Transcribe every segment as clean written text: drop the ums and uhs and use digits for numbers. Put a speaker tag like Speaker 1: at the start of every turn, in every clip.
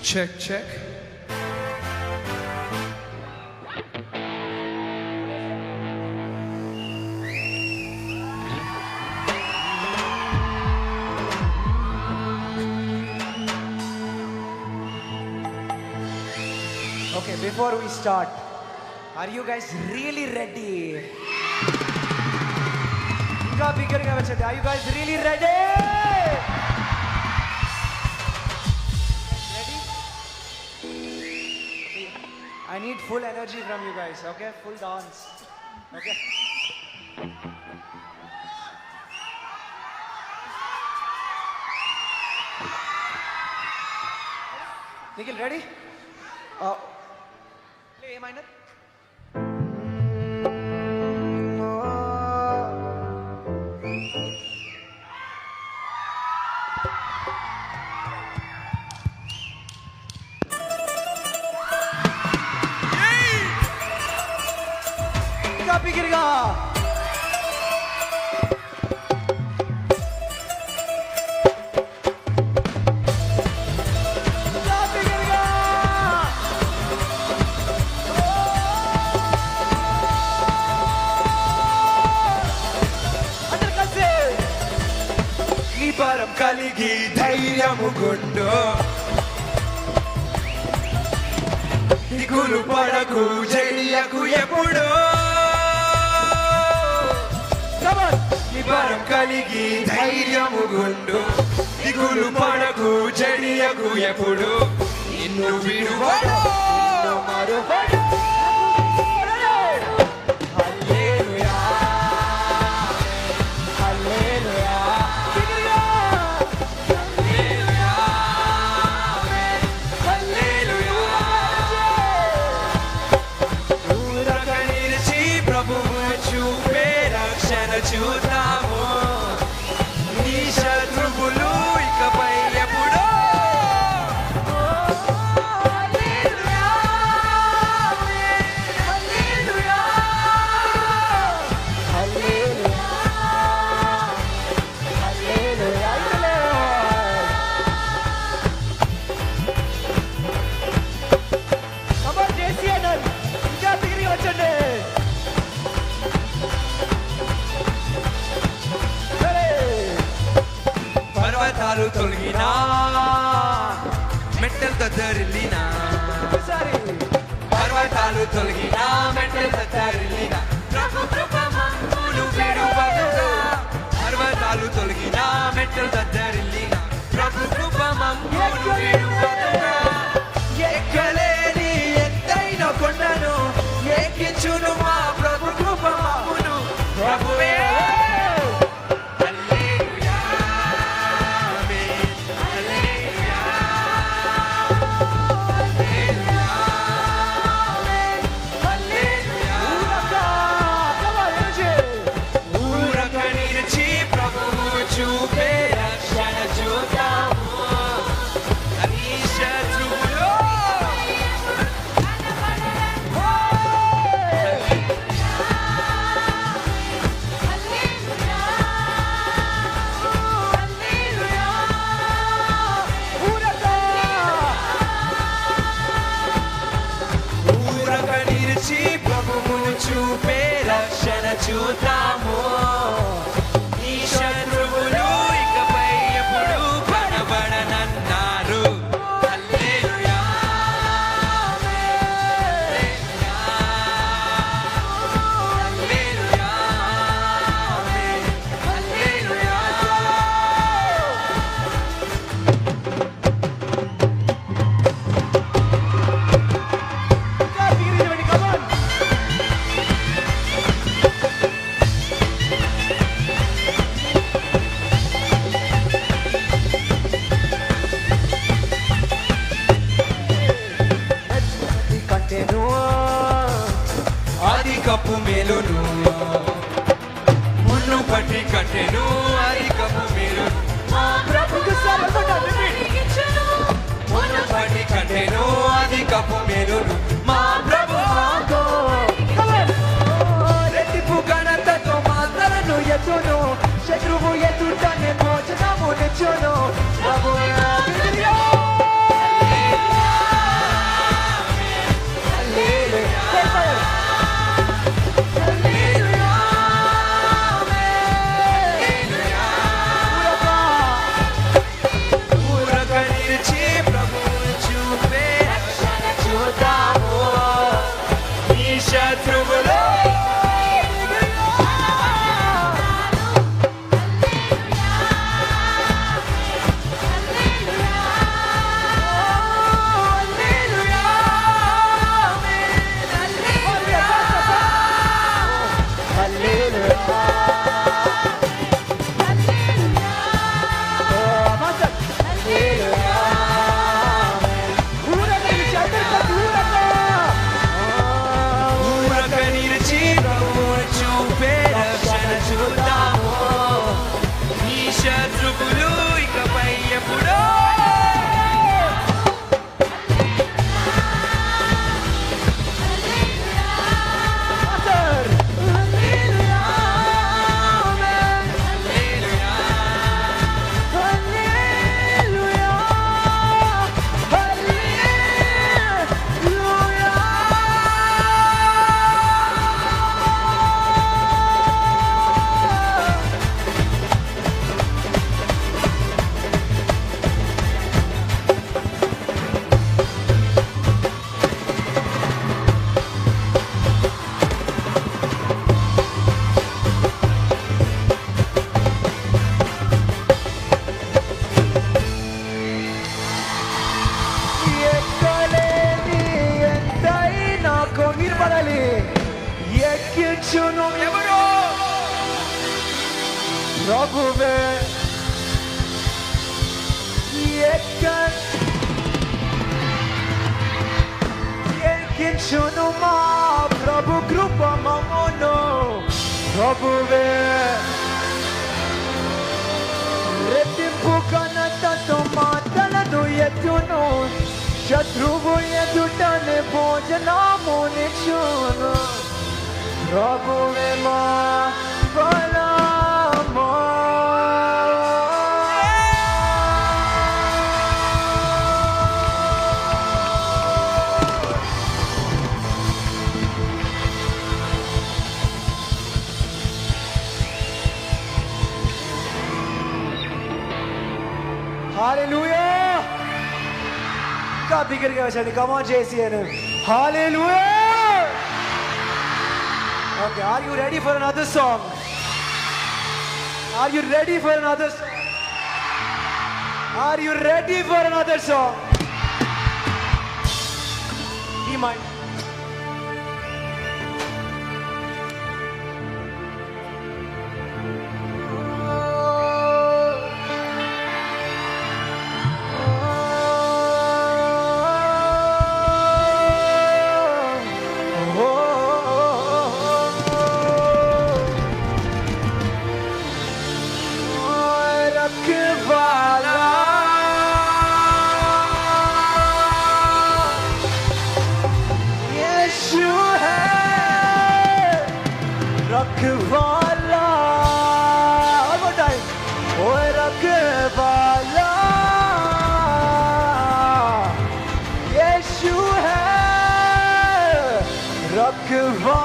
Speaker 1: Check, check.
Speaker 2: Okay, before we start, are you guys really ready? Inga bigger ga vachandi. Are you guys really ready? Ready? I need full energy from you guys, okay? Full dance. Okay? Nikhil, ready? Play A minor. ఇంకా బిగిరిగా
Speaker 1: పరం కలిగి ధైర్యము గుండు దిగులు పడకు జడియకు ఎప్పుడు పరం కలిగి ధైర్యము గుండు దిగులు పడకు జడియకు ఎప్పుడు నిన్ను విడువడు మరువడు చూద్దాము నీ శత్రువులు ఇకపై ఎప్పుడో
Speaker 2: ఇంకా తిరిగి వచ్చండి.
Speaker 1: పర్వతాలు తొలగినా మెట్టలు దద్దరిల్లినా పర్వతాలు తొలగినా మెట్టలు దద్దరిల్లినా ప్రభు కృప మమ్మును విడువదుగా పర్వతాలు తొలగినా మెట్టలు దద్దరిల్లినా ప్రభు కృప మమ్మును విడువదుగా ఎక్కలేని ఎత్తైన కొండను ఎక్కించును మా ప్రభు కృప మమ్మును ప్రభువే చూపే రక్షణ చూద్దాము ఈ శత్రువులు ఇకపై ఎప్పుడు కనబడనన్నారు హల్లెలూయా హల్లెలూయా హల్లెలూయా
Speaker 2: ఇంకా తిరిగి రండి. Come on.
Speaker 1: అధికపు మేలును మున్ను పట్టి కట్టెను అధికపు మేలును మున్ను పట్టి కట్టెను అధికపు మేలును మా ప్రభు రెట్టింపు ఘనతతో మాతలను ఎత్తును శత్రువు ఎదుటనే భోజనము నిచ్చును ప్రభువే
Speaker 2: ఎక్కించును
Speaker 1: ఎవరు
Speaker 2: ప్రభువే ఎక్కించును మా ప్రభు కృప మమ్మును ప్రభువే రెట్టింపు ఘనతతో మాటలను ఎత్తును శత్రువు ఎదుటనే భోజనమునిచ్చును ప్రభువే మా బలము Hallelujah! ఇంకా బిగ్గరగా వచ్చండి. Come on, JCN. Hallelujah! Okay, are you ready for another song? Are you ready for another song? Are you ready for another song? Be mine. रखवाला one more time ओए रखवाला यीशु है रखवाला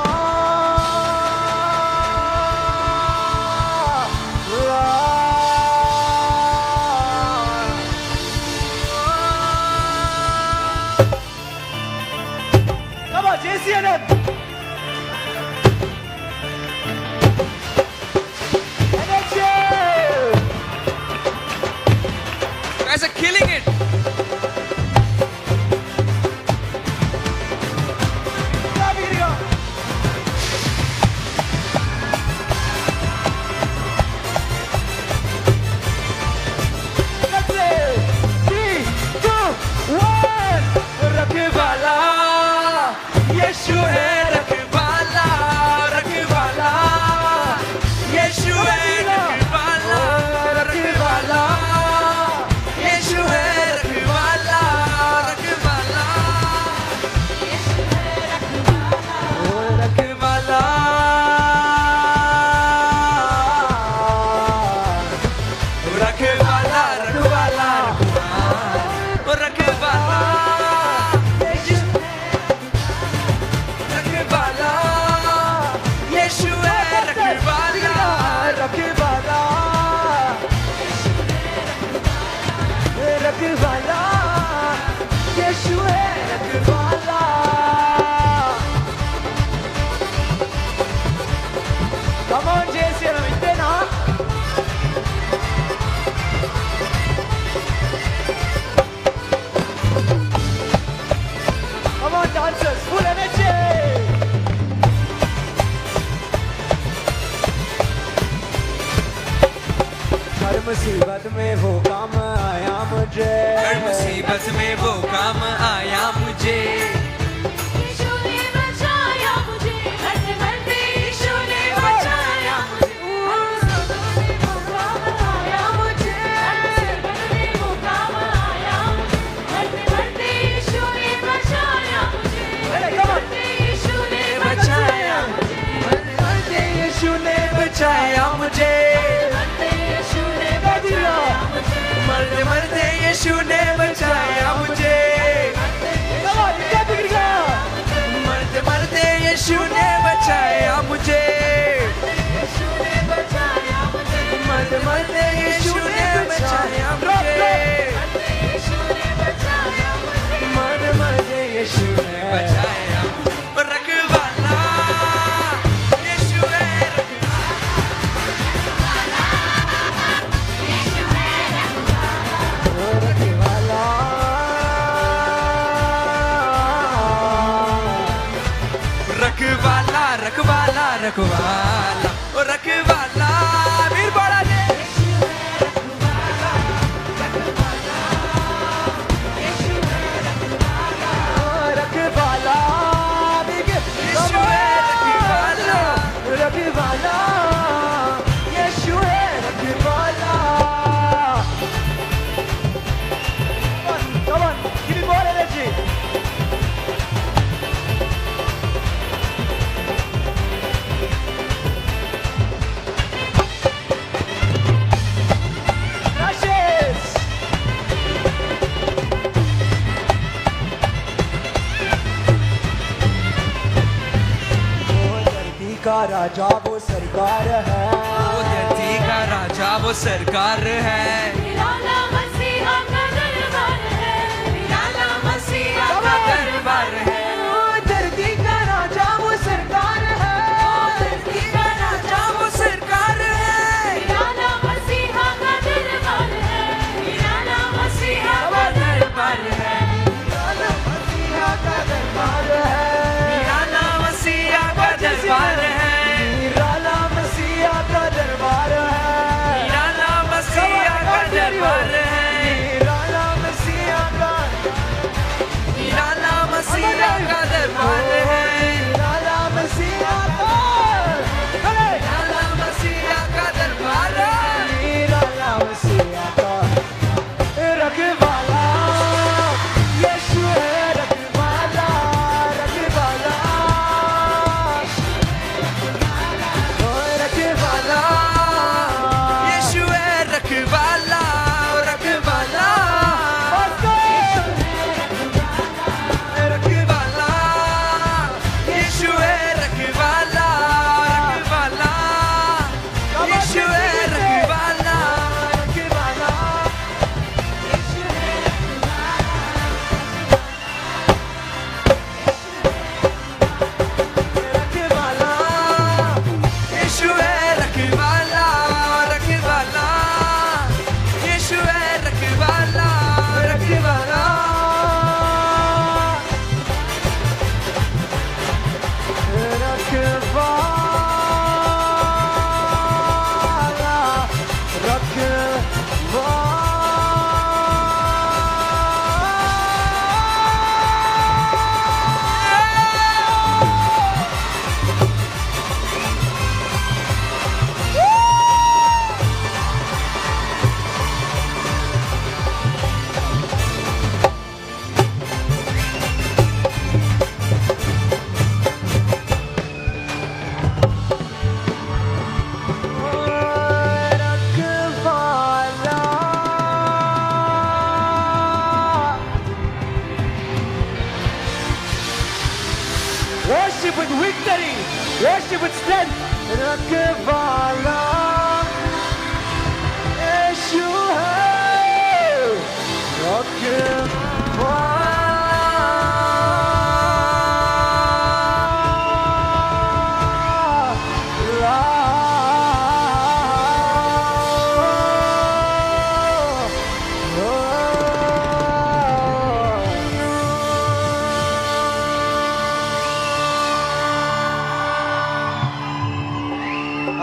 Speaker 2: Come on JCN
Speaker 1: guys are killing it रखवाला यीशु है रखवाला रखवाला यीशु है रखवाला रखवाला यीशु है रखवाला रखवाला रखवाला रखवाला रखवाला रखवाला यीशु है रखवाला
Speaker 2: रखवाला रखवाला यीशु है रखवाला Come on JCN ఇంతేనా Come on dancers full energy हर मुसीबत में वो काम आया मुझे
Speaker 1: हर मुसीबत में वो काम आया मुझे
Speaker 3: यीशु ने बचाया मुझे मरते मरते यीशु ने बचाया मुझे वो काम आया मुझे मरते वो काम आया मरते मरते यीशु ने बचाया मुझे मरते यीशु ने बचाया मुझे
Speaker 1: मरते यीशु ने बचाया मुझे मरते मरते यीशु ने बचाया मुझे मरते मरते यीशु ने बचाया मुझे मरते मरते यीशु ने बचाया मुझे मरते मरते यीशु ने बचाया रखवाला यीशु है रखवाला रखवाला रखवाला ओ रखवाला वीर बोला दे
Speaker 2: रखवाला बिग
Speaker 1: यीशु है रखवाला
Speaker 2: रखवाला यीशु है रखवाला come on give me more energy crashes का राजा वो सरकार है
Speaker 1: वो धरती का राजा वो सरकार है
Speaker 3: निराला मसीहा का दरबार है निराला मसीहा
Speaker 1: का दरबार है
Speaker 2: वो धरती का राजा वो सरकार है
Speaker 1: धरती का राजा वो सरकार है
Speaker 3: निराला मसीहा का दरबार है निराला मसीहा का
Speaker 1: दरबार है
Speaker 2: मसीहा का दरबार है
Speaker 1: निराला मसीहा का दरबार है
Speaker 2: निराला मसीहा का दरबार है
Speaker 1: निराला मसीहा का दरबार है
Speaker 2: निराला मसीहा का
Speaker 1: निराला मसीहा का दरबार है
Speaker 2: निराला मसीहा का
Speaker 1: निराला मसीहा का दरबार है
Speaker 2: निराला मसीहा का रखवाला यीशु है रखवाला रखवाला ओ रखवाला
Speaker 1: यीशु है रखवाला रखवाला रखवाला यीशु है रखवाला रखवाला यीशु है रखवाला
Speaker 2: रखवाला रखवाला
Speaker 1: यीशु है रखवाला रखवाला यीशु है रखवाला रखवाला
Speaker 2: Worship with victory, worship with strength. रखवाला यीशु है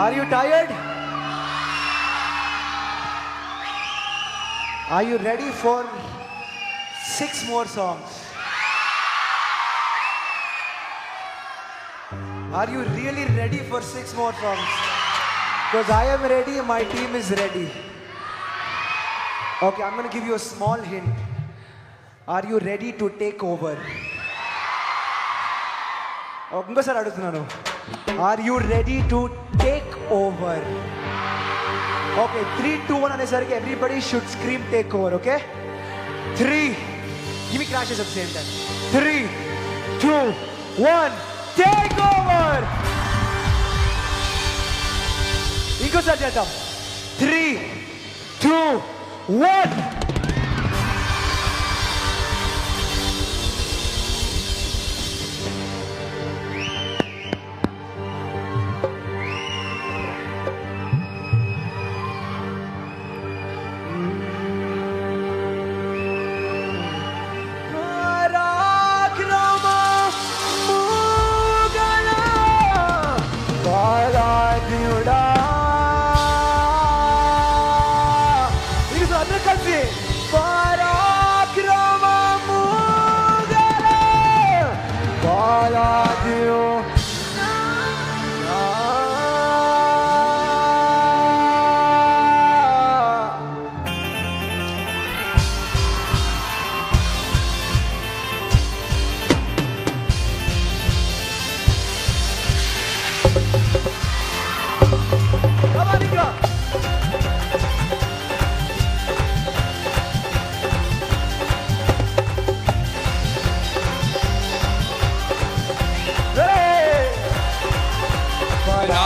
Speaker 2: Are you tired? Are you ready for 6 more songs? Are you really ready for 6 more songs? Because I am ready, my team is ready. Okay, I'm going to give you a small hint. Are you ready to take over? ఇంకోసారి అడుగుతున్నాను. Are you ready to take over? Okay, 3, 2, 1 అనేసరికి everybody should scream take over, okay? 3, give me crashes at the same time. 3, 2, 1, take over! ఇంకోసారి చేద్దాం. 3, 2, 1.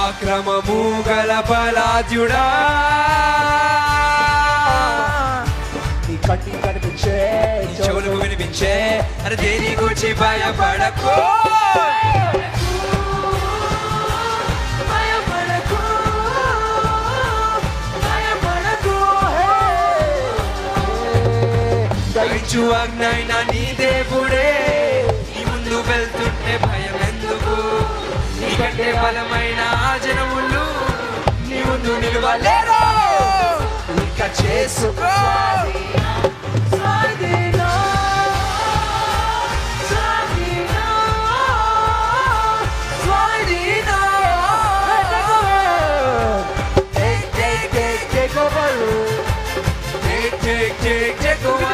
Speaker 1: పరాక్రమము గల బలాద్యుడా
Speaker 2: నీ కంటికి కనిపించే
Speaker 1: నీ చెవులకు వినిపించే అరే దేని గురించి భయపడకు
Speaker 3: భయపడకు భయపడకు
Speaker 1: దయచు అగ్నైనా నీ దేవుడే నీ ముందు వెళ్తుంటే భయం ఎందుకు నీకంటే బలమైన ఆ జనములు నీ ముందు నిలవలేరు ఇక చేసుకో
Speaker 3: స్వాధీనం స్వాధీనం స్వాధీనం
Speaker 2: take over
Speaker 1: Take over.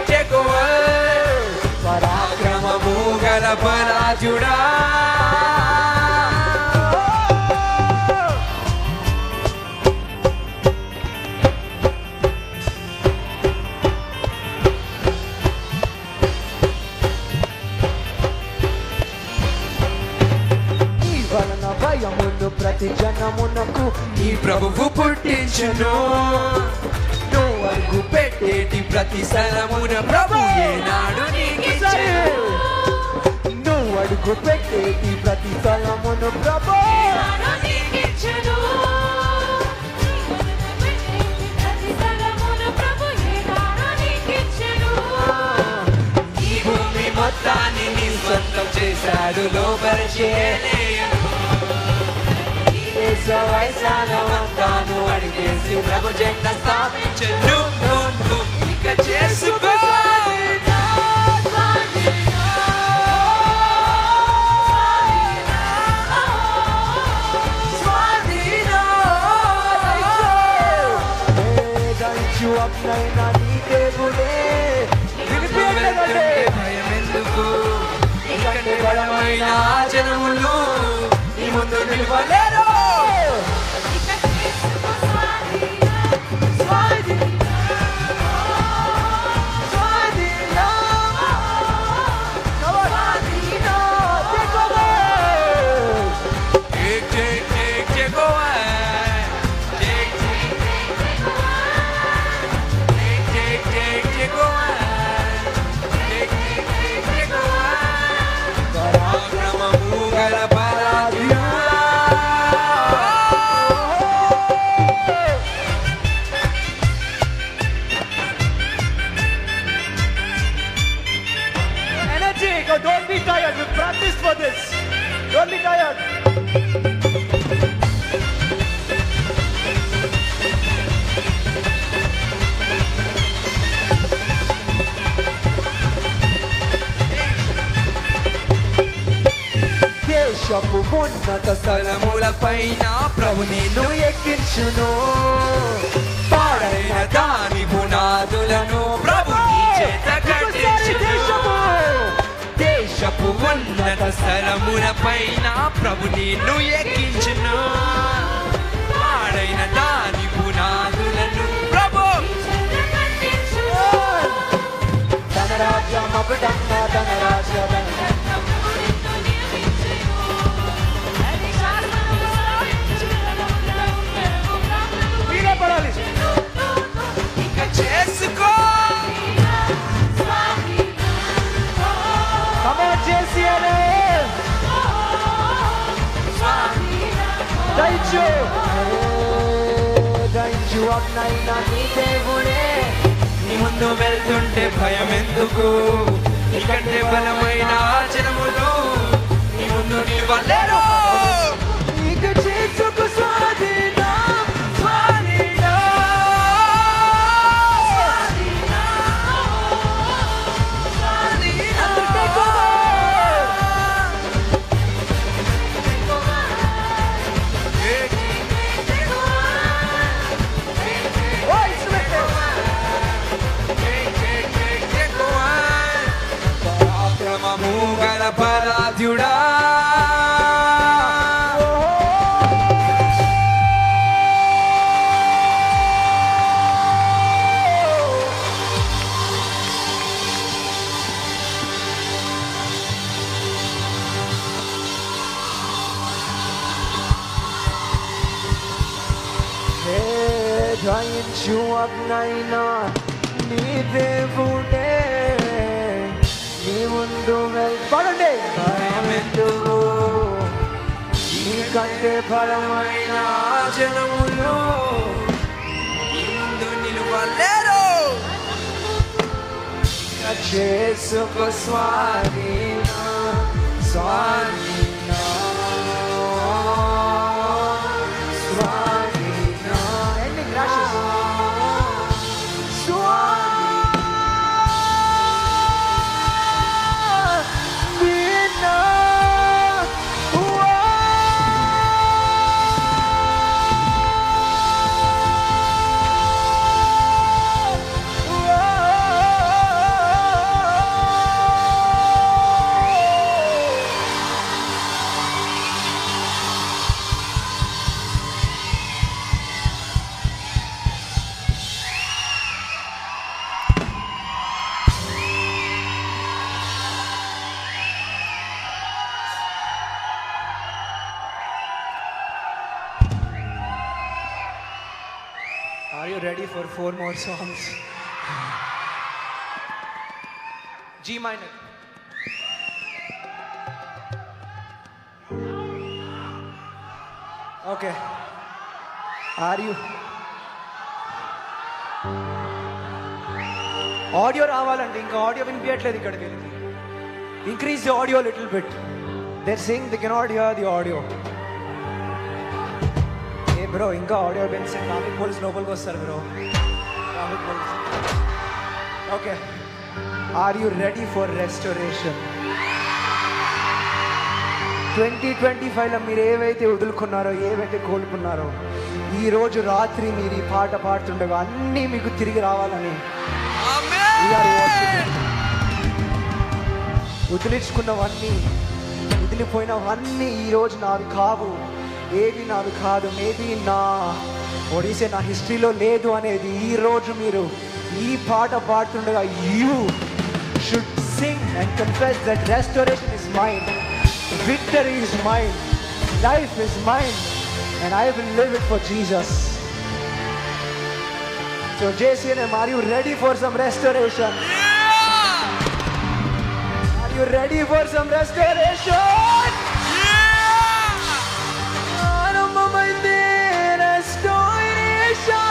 Speaker 1: Take over. పరాక్రమము గల బలాద్యుడా
Speaker 2: నీ వలన భయమును ప్రతి జనమునకు
Speaker 1: ఈ ప్రభువు పుట్టించును నువ్వు అడుగు పెట్టేటి ప్రతి స్థలమున ప్రభు ఏనాడు నీకిచ్చెను
Speaker 2: నువ్వు అడుగు పెట్టేటి ప్రతి స్థలమును ప్రభు
Speaker 3: నాలో నీకిచ్చెను ప్రతి స్థలమును ప్రభు ఏనాడో నీకిచ్చెను
Speaker 1: ఈ భూమి మొత్తాన్ని నీ సొంతం చేశాడు వయసాను అడిగేసి ప్రభు జెండ స్థాపించను ఇక చేసుకో
Speaker 2: దయచు అగ్నైనా నీ దేవుడే
Speaker 1: వెళ్తుంటే భయం ఎందుకు నీకంటే బలమైన ఆ జనములు నీ ముందు నిలవలేరు Take over. Take over. పరాక్రమము గల బలాద్యుడా
Speaker 2: Energy, don't be tired. We practiced for this. Don't be tired. దేశపు ఉన్నత
Speaker 1: స్థలముల పైన ప్రభు నిన్ను ఎక్కించును పాడైన దాని పునాదులను ప్రభు నీ చేత కట్టించును దేశపు ఉన్నత స్థలముల పైన ప్రభు నిన్ను ఎక్కించును పాడైన దాని పునాదులను ప్రభు
Speaker 2: తన రాజ్యం అబడంగా తన రాజ్యం మీరే పడాలి.
Speaker 1: ఇక చేసుకో
Speaker 2: Come on, JCNA. దయచు అగ్నైనా నీ దేవుడే
Speaker 1: నీ ముందు వెళ్తుంటే భయం ఎందుకు నీకంటే బలమైన ఆచరములు నీ ముందు నిలవలేరు
Speaker 2: ఇక చేసుకు స్వాధీనం
Speaker 1: స్వాధీనం. పరాక్రమము గల బలాద్యుడా
Speaker 2: అబ్నైనా నీ దేవుడే నీ ముందు వెళ్ళండి భయమెందుకు నీకంటే బలమైన
Speaker 1: జనములు నీ ముందు నిలువలేరు.
Speaker 2: చేసుకో స్వాధీన స్వాధీన స్వాధీన ఎండింగ్ రాషెస్ Are you ready for 4 more songs? G minor. Okay. Are you? Audio రావాలండి ఇంకా ఆడియో వినిపించట్లేదు ఇక్కడికి వెళ్ళి increase the audio little bit there sing the cannot hear the audio ఏ బ్రో ఇంకా ఆడియో పెంచి ట్రాఫిక్ పోలీస్ లోపలికి వస్తారు bro traffic police okay are you ready for restoration 2025లో మీరు ఏవైతే వదులుకున్నారో ఏవైతే కోల్పోన్నారో ఈరోజు రాత్రి మీరు ఈ పాట పాడుతుండగా అన్నీ మీకు తిరిగి రావాలని వదిలించుకున్నవన్నీ వదిలిపోయినవన్నీ ఈరోజు నావి కావు ఏవి నావి కాదు మేబీ నా ఒడిసే నా హిస్టరీలో లేదు అనేది ఈరోజు మీరు ఈ పాట పాడుతుండగా you should sing and confess that restoration is mine victory is mine life is mine and I will live it for Jesus so JCNM, are you ready for some restoration? Are you ready for some restoration? ఆరంభమైంది restoration.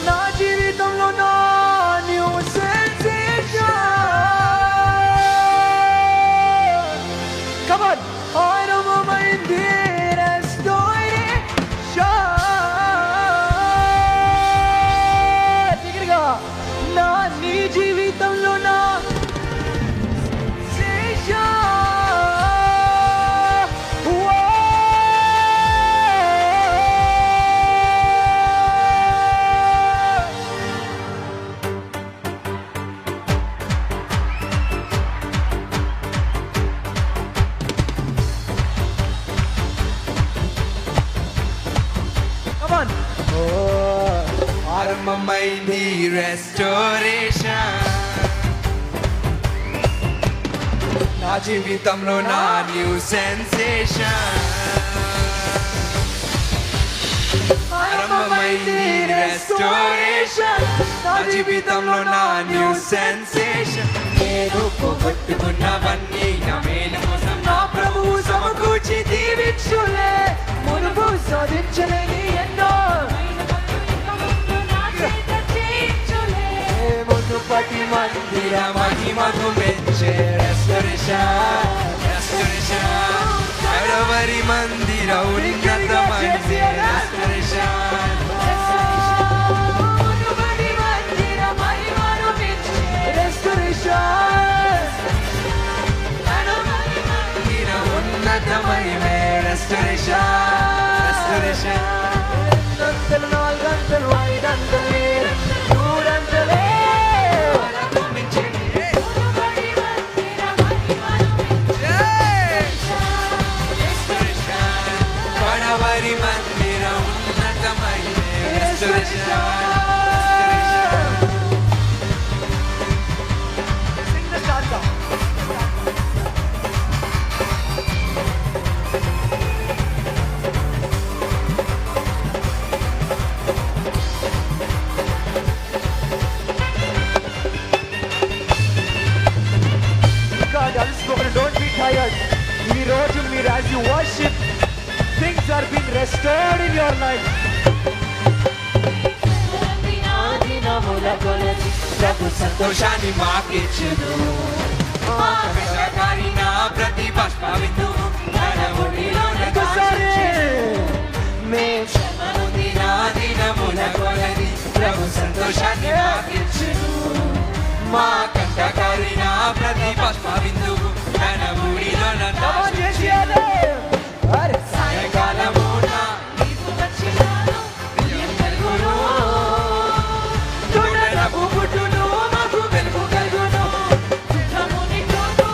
Speaker 2: నా జీవితంలో నా new sensation. Come on. ఆరంభమైంది నా నీ జీవితంలో నా
Speaker 1: ఆరంభమైంది రెస్టోరేషన్ నా జీవితంలో నా న్యూ సెన్సేషన్ ఆరంభమైంది రెస్టోరేషన్ నా జీవితంలో నా న్యూ సెన్సేషన్ నేను పోగొట్టుకున్నవన్నీ నా మేలు కోసం నా ప్రభువు సమకూర్చి దీవించులే
Speaker 2: మునుపు సాధించలేని ఎన్నో మునుపటి
Speaker 1: మందిర మహిమకు మెచ్చే రెస్టోరేషన్ ఎడవరి మందిర ఉన్నతమైన రెస్టోరేషన్ ఉన్నతమైన రెస్టోరేషన్
Speaker 2: నాలుగంతలు ఐదంతలే నూరంతలే
Speaker 1: వరి మందిర ఉన్నతమైన restoration
Speaker 2: restored in your life.
Speaker 1: ప్రభు సంతోషాన్ని మాకిచ్చును మా కష్టకారిన ప్రతి బాష్ప బిందువు తన ఒడిలోన శ్రమను దినముల కొలది ప్రభు సంతోషాన్ని మాకిచ్చును మా కంటకారిన ప్రతి బాష్ప బిందువు తన ఒడిలోన దాచును సాయంకాలమున నీకు వచ్చినాను ప్రియం కలుగును తోటలకు పుట్టును మాకు వెలుగు కలుగును దుఃఖముని తోడు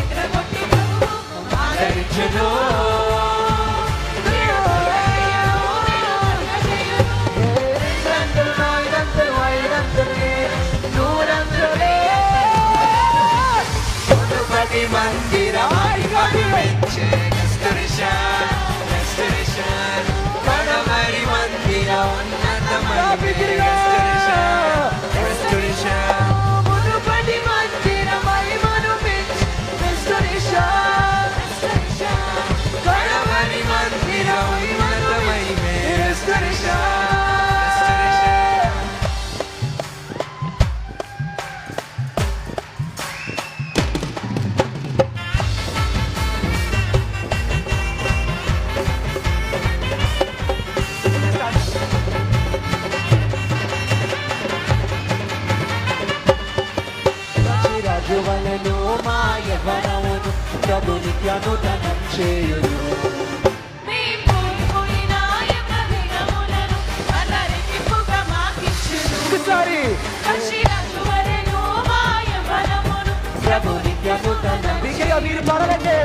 Speaker 1: ఎగరగొట్టి ప్రభువు ఆదరించును మందిరమై మహిమించే restoration కడవరి మందిర ఉన్నతమై restoration
Speaker 2: మునుపటి మందిరమై మనుమించే restoration
Speaker 1: కడవరి మందిర ఉన్నతమై restoration
Speaker 2: రాజువలను మాయవనమును ప్రభు నిత్యనూతనం చేయును ఒకసారి ప్రభు నిత్యనూతనం బిగ్గరగా మీరు పాడాలండి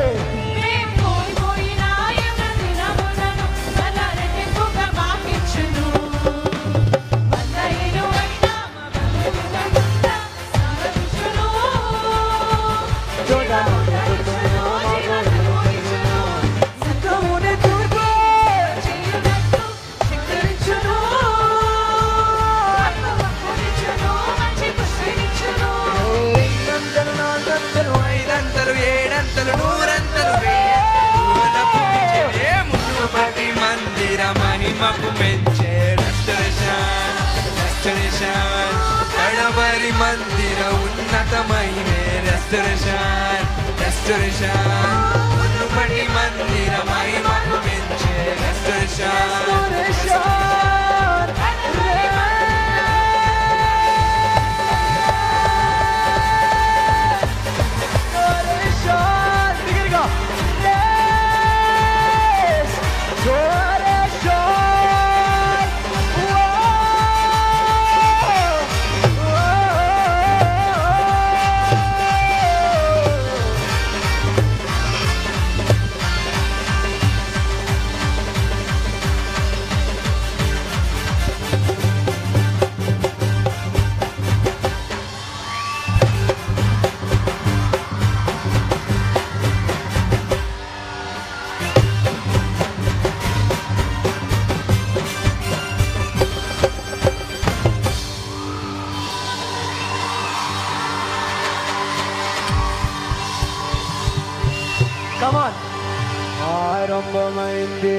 Speaker 2: మహిమకు మెచ్చే restoration కడవరి మందిర ఉన్నతమైన restoration మునుపటి మందిర మహిమకు మెచ్చే restoration Come on. ఆరంభమైంది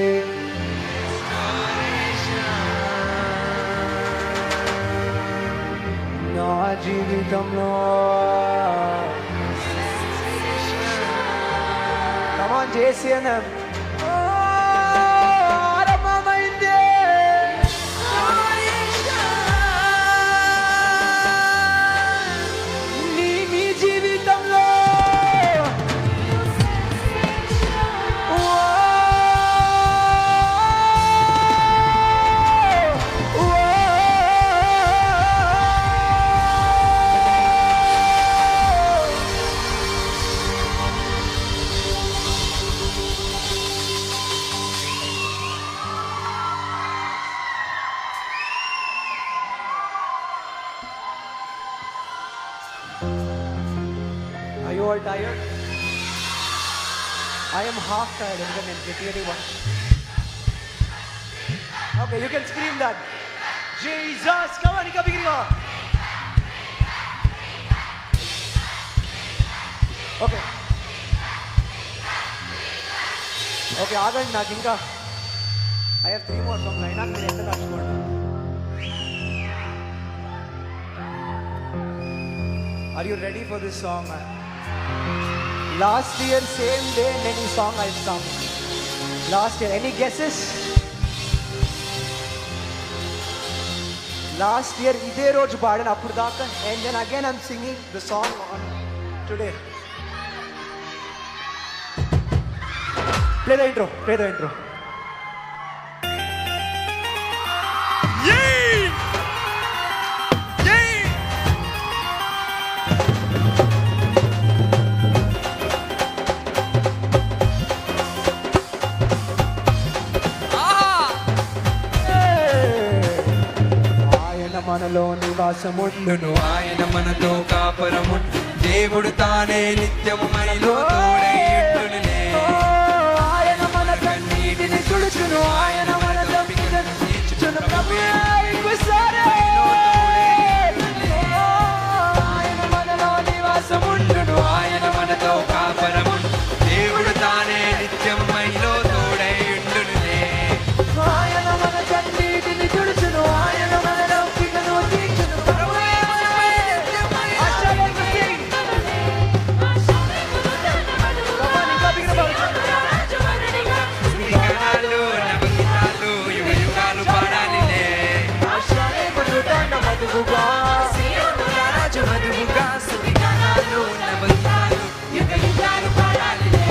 Speaker 2: నా జీవితంలో Come on, JCNM. ఆరంభమైంది నీ జీవితంలో Are you all tired? I am half tired. Okay, you can scream that. Jesus, come on, come on. Okay. Okay, ఆగండి నాకు ఇంకా 3 more songs అయినా మీరు ఎంత నడుచుకోండి. Are you ready for this song? Last year same day many song I sung. Last year any guesses? Last year ఇదే రోజు పాడాను అప్పుడు దాకా, and then again I'm singing the song on today. Play the intro. ఆయన మనలో నివాసముండును,
Speaker 1: ఆయన మనతో కాపురము, దేవుడు తానే నిత్యము మనలో తోడైయుండునులే.
Speaker 2: ఆయన మన కన్నీటిని తుడుచును, ఆయన మన తప్పిదను తీర్చును. ప్రభువే ఇంకోసారి. ఆయన మనలో నివాసముండును,
Speaker 1: ఆయన మనతో కాపురము, దేవుడు తానే నిత్యము మనలో తోడైయుండునులే.
Speaker 2: ఆయన మన కన్నీటిని తుడుచును, ఆయన మన తప్పిదను తీర్చును. ప్రభువే
Speaker 1: గణాలు నవగీతాలు యుగ యుగాలు పాడాలిలే. రాజు మధువుగా స్తుతి గణాలు నవగీతాలు యుగ యుగాలు పాడాలిలే.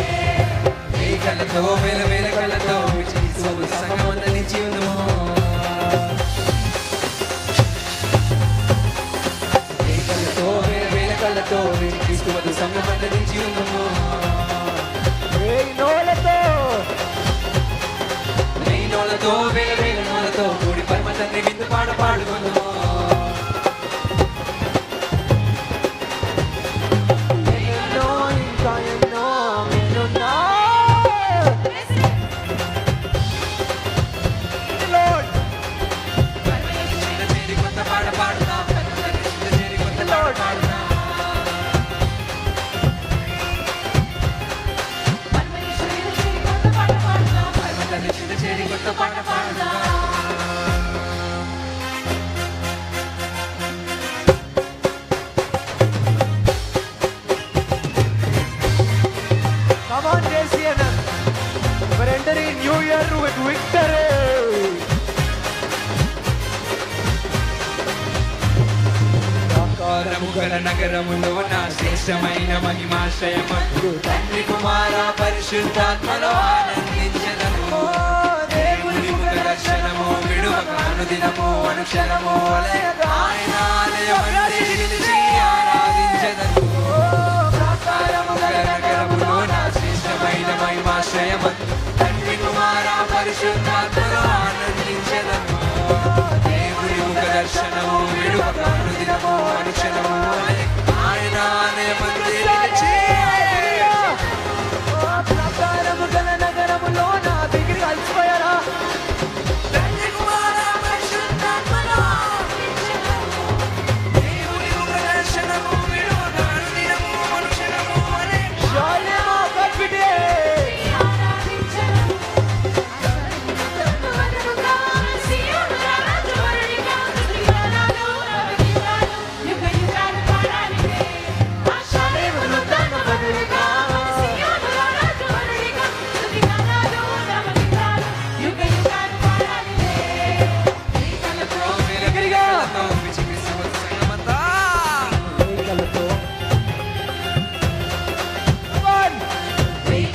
Speaker 1: వేగలతో వేలవేలగలతో విజయించు సంగమందలించి ఉందుము. వేగలతో వేలవేలగలతో విజయించు సంగమందలించి ఉందుము. నోలతో వేల నోలతో కూడి పరమ తండ్రి విందు పాడుకుందాము.
Speaker 2: ఎన్నో ఇంకా ఎన్నో ఎన్నున్నా. Lord,
Speaker 1: చిన్న చేరి కొత్త పాట పాడుదాం, చిన్న చేరి కొత్త పాట పాడుదాం. పరమ తండ్రి చిన్న చేరి కొత్త పాట పాడుదాం.
Speaker 2: come on, JCN. We're entering New Year with victory.
Speaker 1: ఆకారము గల నగరములో నా శ్రేష్టమైన మహిమాశ్రయము, తండ్రి కుమార పరిశుద్ధాత్మలో ఆనందించెదను. దేవుని ముఖ దర్శనము విడువక అనుదినము అనుక్షణము ఆయన ఆలయమందే నిలిచి ఆరాధించెదను. ఆకారము గల నగరములో నా శ్రేష్టమైన మహిమాశ్రయము, తండ్రి కుమార పరిశుద్ధాత్మలో ఆనందించెదను. దేవుని ముఖ దర్శనము విడువక అనుదినము అనుక్షణము ఆయన ఆలయమందే నిలిచి
Speaker 2: ప్రాకారము గల నగరములో నా దగ్గర కలిసిపోయారా?
Speaker 1: తండ్రి కుమార పరిశుద్ధాత్మలో దేవుని ముఖ దర్శనము విడువక అనుదినము అనుక్షణము
Speaker 2: శాలేమా కప్పిటే.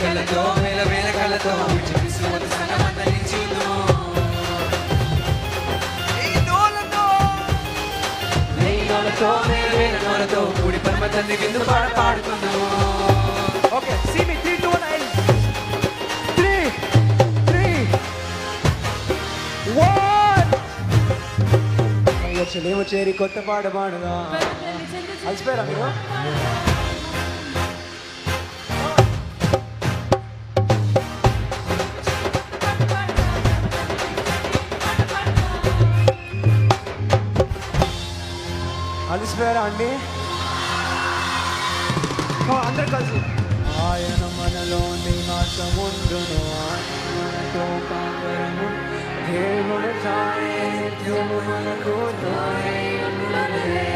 Speaker 1: కలతో వేల వేల కలతో విజయసుమతి సంగమందలించి ఉందుము. ఈ నోలతో వేల వేల నోలతో కూడి పరమ తండ్రి విందు పాడుకుందుము.
Speaker 2: Okay, see me 3, 2, 1. 3, 1. అయ్యో చెలేమో చేరి కొత్త పాట పాడదా. అలసిపోయారా మీరు? అలసిపోయారా అండి? అందరు కలిసి ఆయన మనలో నివాసముండును, ఆయన మనతో కాపురము, తానే నిత్యము మనకు తోడై ఉన్నదే.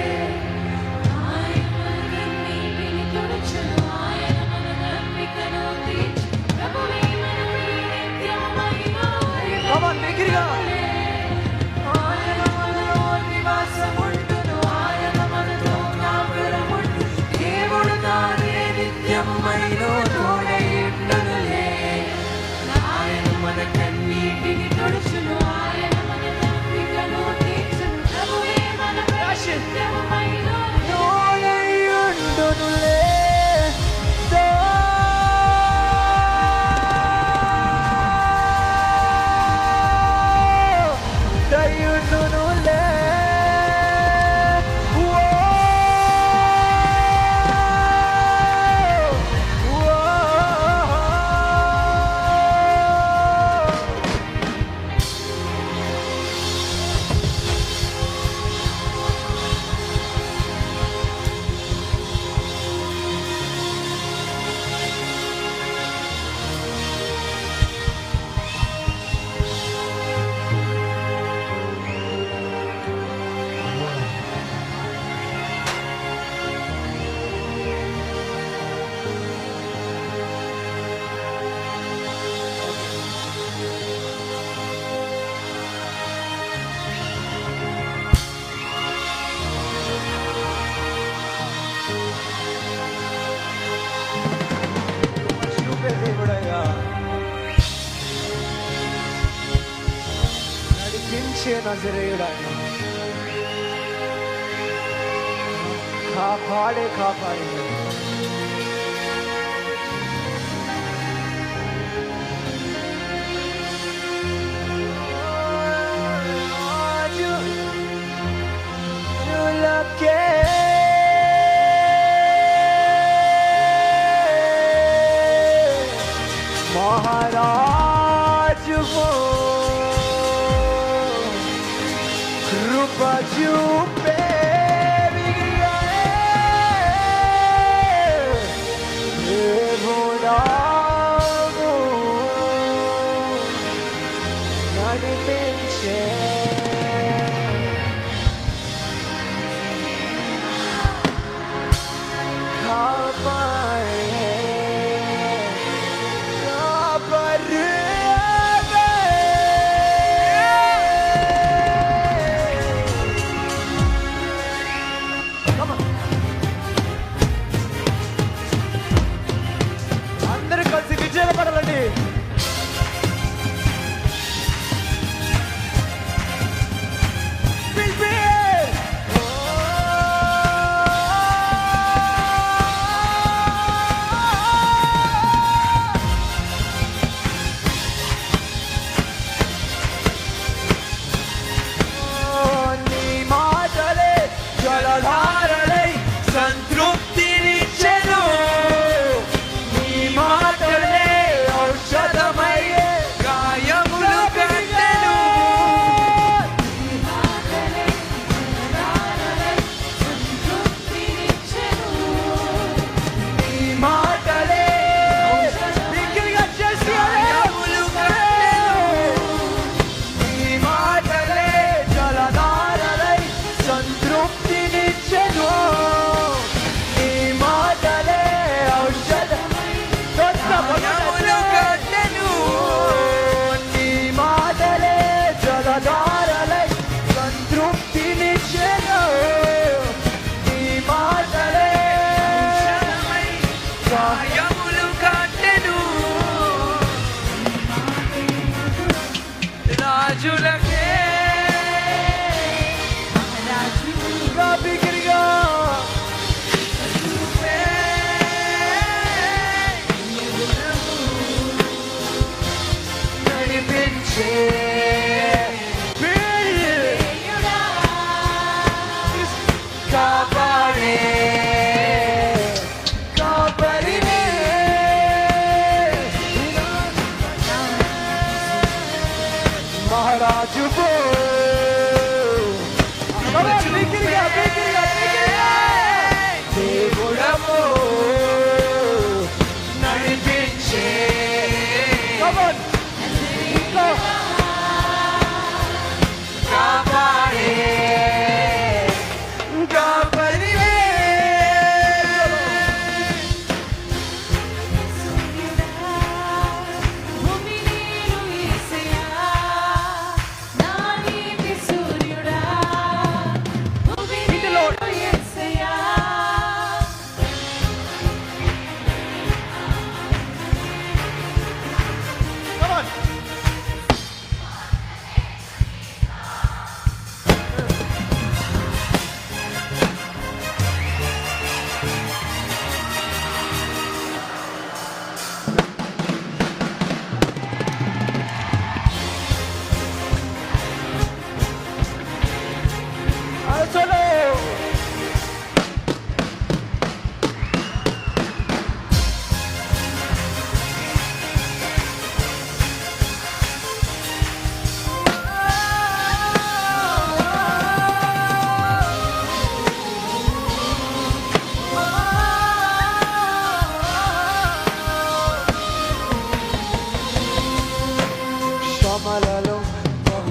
Speaker 3: ఆయన కన్నీటిని తుడుచును, ఆయన మన దప్పికను తీర్చును. ప్రభువే మనకి నిత్యమైన
Speaker 2: Come on, బిగ్గరగా.
Speaker 3: ఆయన మనలో నివాసముండును, ఆయన మనతో కాపురముండును. దేవుడు తానే నిత్యమైన తోడై ఉండునులే. ఆయన మన కన్నీటిని తుడుచును, ఆయన మన దప్పికను తీర్చును. ప్రభువే మనకి నిత్యమైన
Speaker 2: తోడై ఉండునులే. దయుండునులే. చూపే దేవుడయ్యా, నడిపించే నజరేయుడయ్యా, కాపాడే महाराज वो कृपा चूपे నడిపించే అందరూ కలిసి విజయాలు పడాలండి. నీ మాటలే జలధారలై సంతృప్తినిచ్చెను. నీ మాటలే ఔషధమయ్యే గాయములు కట్టెను.
Speaker 3: మాటలే జలధారలై సంతృప్తినిచ్చెను.
Speaker 2: నీ మాటలే బిగ్గరగా చేసి గాయములు కట్టెను. నీ మాటలే జలధారలై సంతృప్తినిచ్చెను. నీ మాటలే ఔషధమై గాయములు కట్టెను. నీ మాటలే జలధారలై సంతృప్తినిచ్చెను. నీ మాటలే గాయములు కట్టెను. రాజులకే గా బిగ్గరగా నడిపించే
Speaker 3: దేవుడా,
Speaker 2: కాపాడే కాపరినే మహారాజు దేవుడము నడిపించే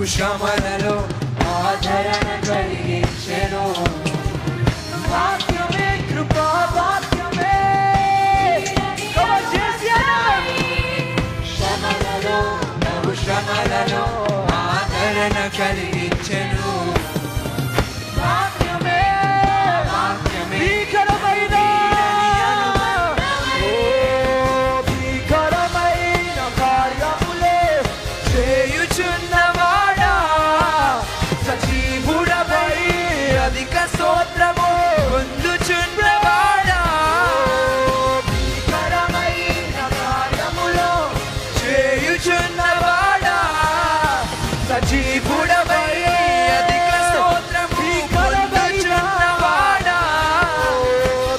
Speaker 1: బహుశ్రమలలో ఆదరణ కలిగించెను.
Speaker 2: వాక్యమే కృపా వాక్యమే. Come on, JCM.
Speaker 1: శ్రమలలో బహుశ్రమలలో ఆదరణ కలిగించెను.
Speaker 2: వాక్యమే
Speaker 1: వాక్యమే
Speaker 2: భీకరమైన ఓ భీకరమైన కార్యములే
Speaker 1: చేయుచున్నవాడా సజీవుడవై అధిక స్తోత్రము పొందుచున్నవాడా
Speaker 2: భీకరమైన కార్యములో
Speaker 1: చేయుచున్నవాడా సజీవుడవై అధిక స్తోత్రము పొందుచున్నవాడా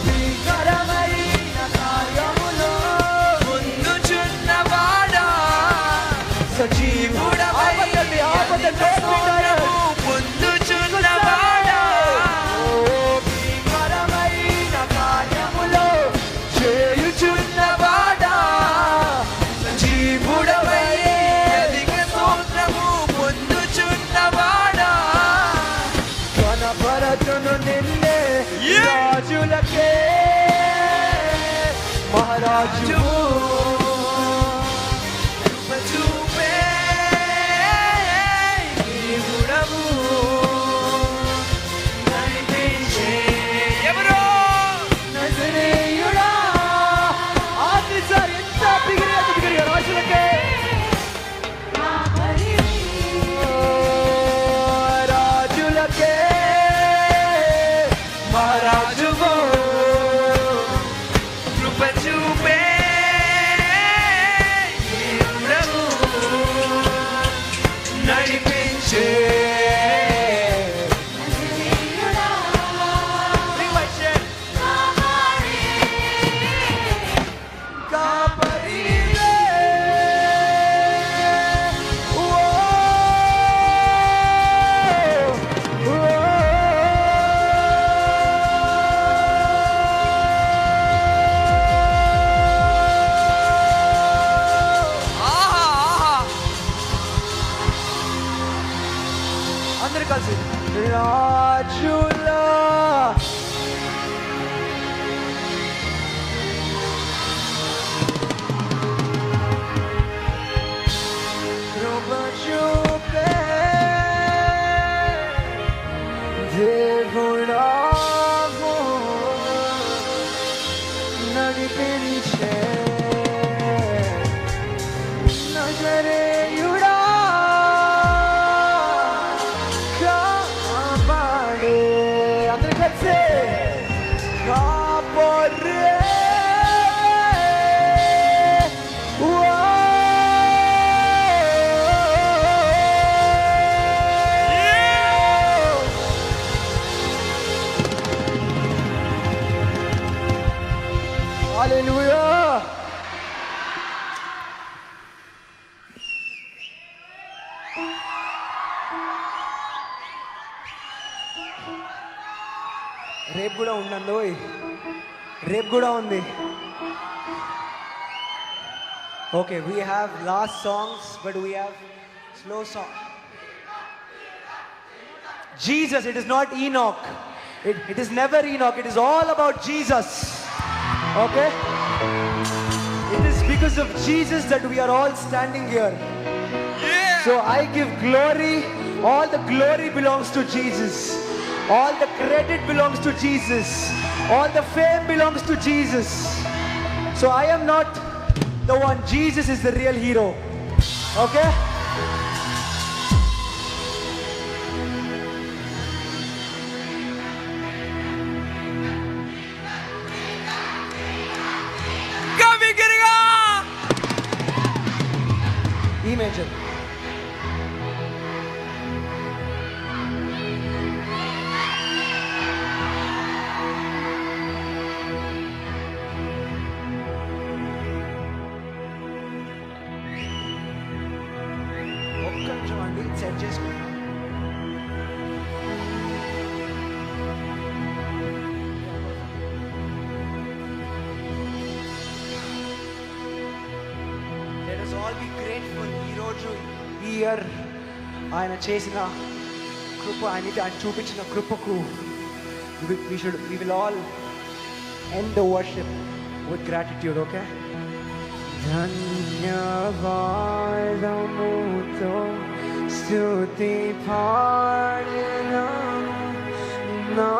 Speaker 2: భీకరమైన కార్యములో
Speaker 1: పొందుచున్నవాడా సజీవుడవై
Speaker 2: ఆపదండి, ఆపదండి,
Speaker 1: అధిక స్తోత్రము పొందుచున్నవాడా
Speaker 2: భీకరమైన కార్యములో
Speaker 1: చేయుచున్నవాడా సజీవుడవై అధిక స్తోత్రము పొందుచున్నవాడా
Speaker 2: కనపరచును నిన్నే రాజులకే మహారాజు
Speaker 1: చూపే దేవుడవు నడిపించే ఎవరో
Speaker 2: నజరేయుడా ఆదిసారి ఎంత బిగిరి రాజులకే రాజులకే
Speaker 1: మహారాజువు కృప చూపే దేవుడవు నడిపించే
Speaker 2: కాపరివే. ఓ, ఓ,
Speaker 1: ఆహా ఆహా
Speaker 2: అందరు కలిసి రాజులా కృప చూపే దేవుడావు నడిపించే నజరేయుడా కాపాడే అందరు కలిసి కాపాడే Hallelujah. రేపు కూడా ఉండండి, రేపు కూడా ఉంది. Okay, we have last songs, but we have slow song. Jesus, it is not Enoch. It is never Enoch. It is all about Jesus. Okay? It is because of Jesus that we are all standing here. So I give glory. All the glory belongs to Jesus. All the credit belongs to Jesus. All the fame belongs to Jesus. So I am not the one. Jesus is the real hero. Okay?
Speaker 1: గవిగిరిగా
Speaker 2: E major. ఒక్క నిమిషం అండి, set చేసుకుంటాం. Let us all be grateful. ఈ రోజు ఈ year ఆయన చేసిన కృప, ఆయన చూపించిన కృపకు we will all end the worship with gratitude, okay? ధన్యవాదముతో స్తుతి పాడెదా నా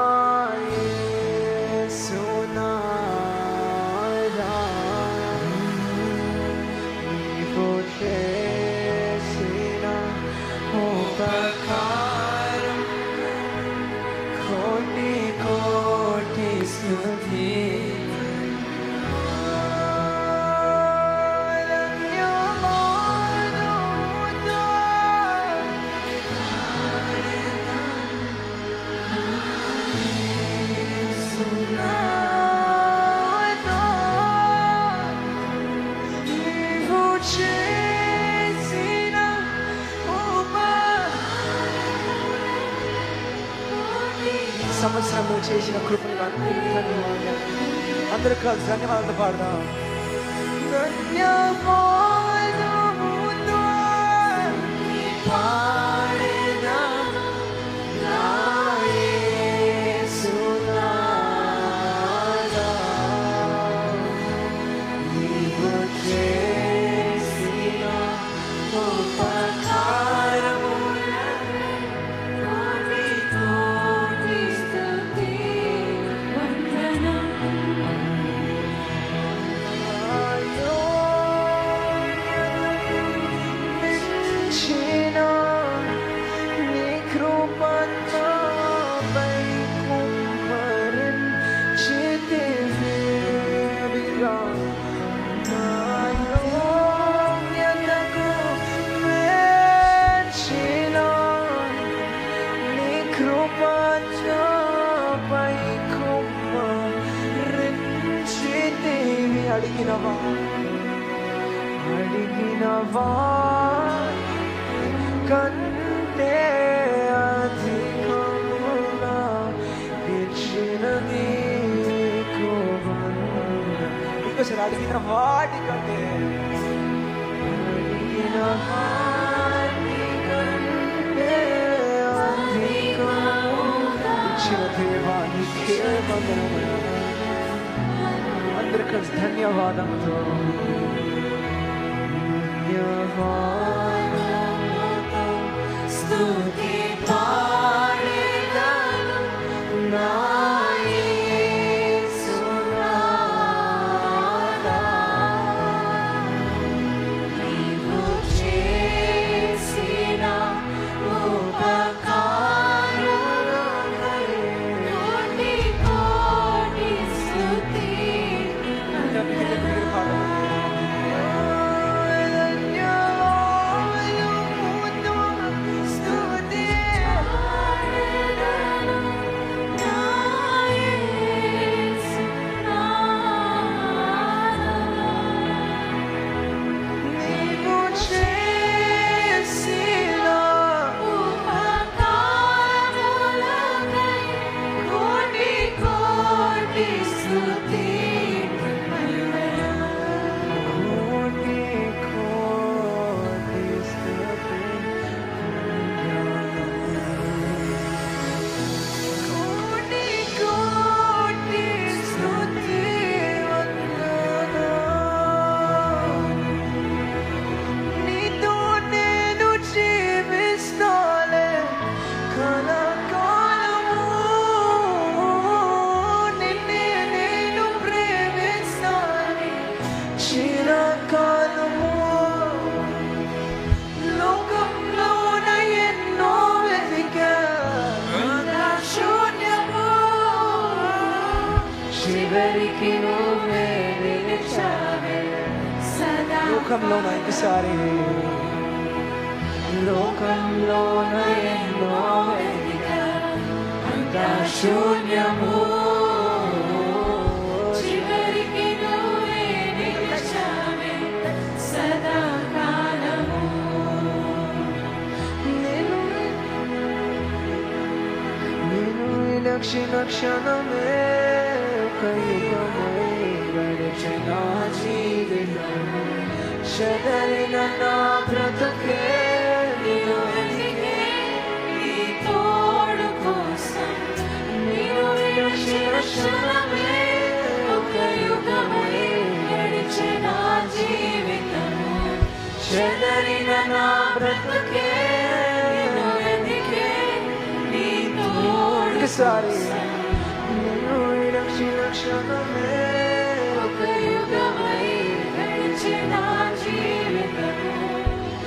Speaker 2: యేసునాథా. నీవు చేసిన ఉపకారం కోటి కోటి స్తుతి. సంవత్సరంలో చేసిన కృపలు అందరికీ ధన్యవాదాలు. అందరూ కలిసి ధన్యవాదాలు పాడదాం. ధన్యవాదముతో పాడెదను నా యేసునాథా. నీవు చేసిన ఉపకారములను
Speaker 3: కోటి కోటి స్తుతి వందనం.
Speaker 2: మించిన నీ కృపణపై కుమ్మరించితివి. నా యోగ్యతకు మెచ్చిన నీ కృపణపై కుమ్మరించితివి. అడిగినవా కంటే అధికముగా ఇచ్చిన నీకు వందనం. ఇంకోసారి అడిగిన వాటి కంటే అధికముగా ఇచ్చిన దేవానికి వందనములు. అందరూ కలిసి ధన్యవాదముతో ధన్యవాదముతో స్తుతి పాడెదను నా యేసునాథా. నీవు చేసిన ఉపకారములకై
Speaker 3: కోటి కోటి స్తుతి
Speaker 2: చివరికి నువ్వే నిలిచావే
Speaker 3: సదా
Speaker 2: లోకంలోన ఇంకసారి లోకంలోన ఎన్నో వెతికా అంతా శూన్యము
Speaker 3: చివరికి నువ్వే నిలిచావే సదాకాలము.
Speaker 2: నేను విలక్షణ క్షణమే కయుగమై గడిచిన జీవితం చెదరిన నా బ్రతుకే నిన్ను వెతికే
Speaker 3: చెదరిన నా బ్రతుకే నిన్ను వెతికే నీ తోడు
Speaker 2: ఒకసారి నిన్ను విరక్షిన క్షణమే
Speaker 3: ఒక యుగమై గడిచిన జీవితము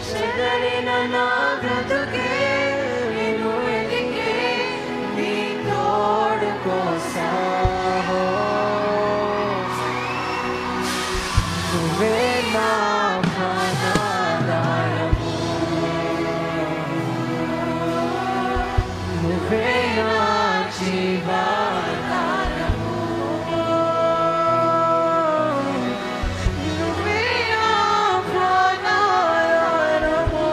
Speaker 3: చెదరిన నా బ్రతుకే నిన్ను వెతికే నీ తోడు కోసం
Speaker 2: నువ్వే నా ప్రాణాధారము, నువ్వే నా జీవాధారము, నువ్వే నా ప్రాణాధారము,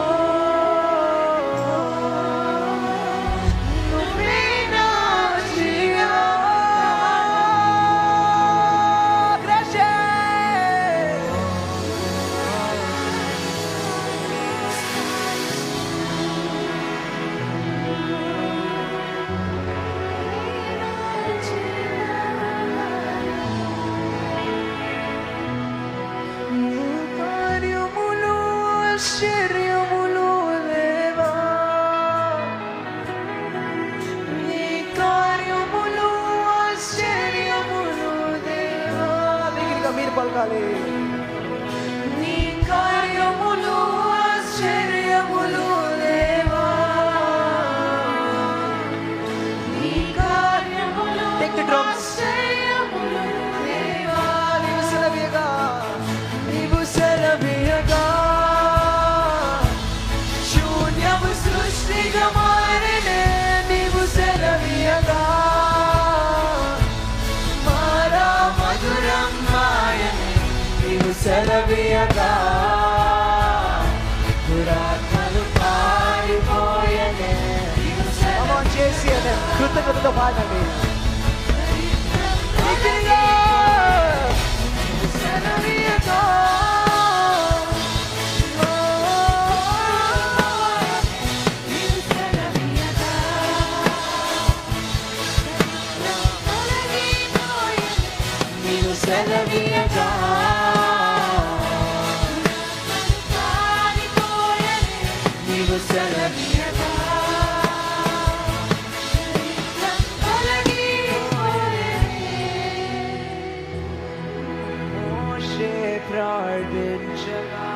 Speaker 2: నువ్వే నా కార్యములు ఆశ్చర్యములు దేవా, నీ కార్యములు ఆశ్చర్యములు దేవా. దగ్గరగా మీరు పలకాలి. నీ కార్యములు ఆశ్చర్యములు దేవా, నీ కార్యములు Take the drums.
Speaker 3: ఆశ్చర్యములు దేవా
Speaker 2: నీవు సెలవీయగా, నీవు సెలవీయగా శూన్యము సృష్టిగా మారినే. నీవు సెలవీయగా మారా మధురం మాయనే. నీవు సెలవీయగా దురాత్మలు పారిపోయనే. అమౌన్ చేసి అనే కృతజ్ఞతతో పాడండి. సెలవీయగా నీవు సెలవీయగా మోషే ప్రార్థించగా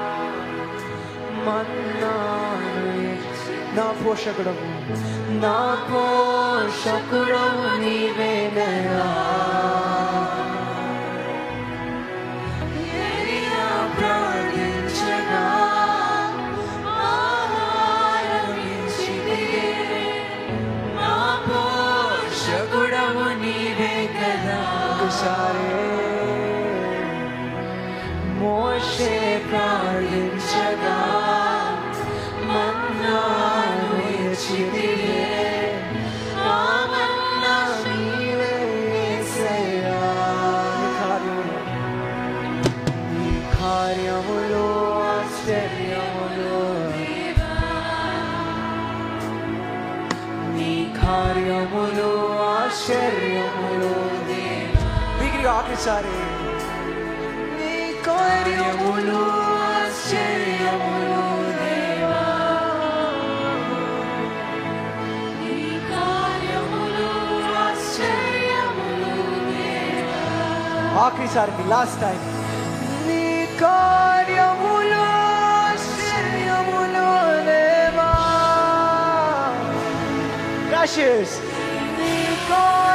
Speaker 2: మన్నాను ఇచ్చి. నా పోషకుడవు, నా పోషకుడవు నీవేనయా. ఎలియా ప్రార్థించగా ఆహారం ఇచ్చితివే. నా పోషకుడవు నీవే కదా. ఒకసారి మోషే ప్రార్థించగా మన్నాను ఇచ్చితివే. నా మన్నా నీవే యేసయ్యా. నీ కార్యములు ఆశ్చర్యములు, నీ కార్యములు ఆశ్చర్యములు. దగ్గరగా ఆఖరిసారి నీ కార్యములు ఆశ్చర్యములు దేవా,
Speaker 3: నీ కార్యములు ఆశ్చర్యములు దేవా
Speaker 2: ఆఖరిసారికి లాస్ట్ టైం. నీ కార్యములు ఆశ్చర్యములు దేవా. Gracias. నీ కార్యములు